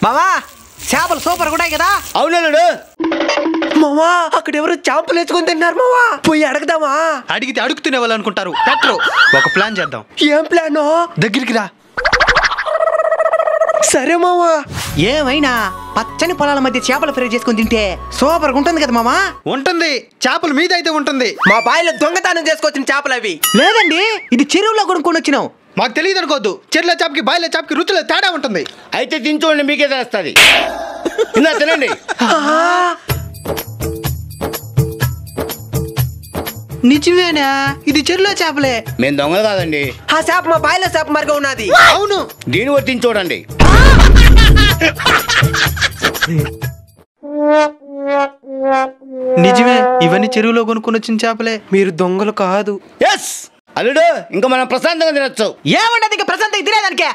మామా చేపలు సూపర్ కూడా కదా? అవునల్లుడు. మావా అక్కడ ఎవరు చేపలు వేసుకొని తిన్నారు మావా, పోయి అడగదామా? అడిగితే అడుగుతూనే వాళ్ళు అనుకుంటారు. పెట్టరు. ఒక ప్లాన్ చేద్దాం. ఏం ప్లాను? దగ్గరికి రా. సరే మావా. ఏమైనా పచ్చని పొలాల మధ్య చేపలు ఫ్రై చేసుకుని తింటే సూపర్ ఉంటుంది కదా మామా? ఉంటుంది. చేపలు మీద అయితే ఉంటుంది. మా బాయిలో దొంగతనం చేసుకొచ్చిన చేపలు అవి. లేదండి, ఇది చెరువులో కొనుక్కొని వచ్చినాం. మాకు తెలియదు అనుకోవద్దు. చెర్ల చేపకి బాయిల చేపకి రుచిలో తేడా ఉంటుంది. అయితే తినచూడండి, మీకే తెలుస్తుంది. ఇందా తినండి. నిజమేనా? ఇది చెరువులో చేపలే. మేము దొంగలు కాదండి. ఆ చేప మా బాయిలో చేప మరిగా ఉన్నది. అవును. దీని కూడా తిని చూడండి. నిజమే, ఇవన్నీ చెరువులో కొనుక్కొని వచ్చిన చేపలే. మీరు దొంగలు కాదు. ఎస్ అల్లుడు, ఇంకా మనం ప్రశాంతంగా తినొచ్చు. ఏమన్నది ఇంకా ప్రశాంతంగా తినేదానికే.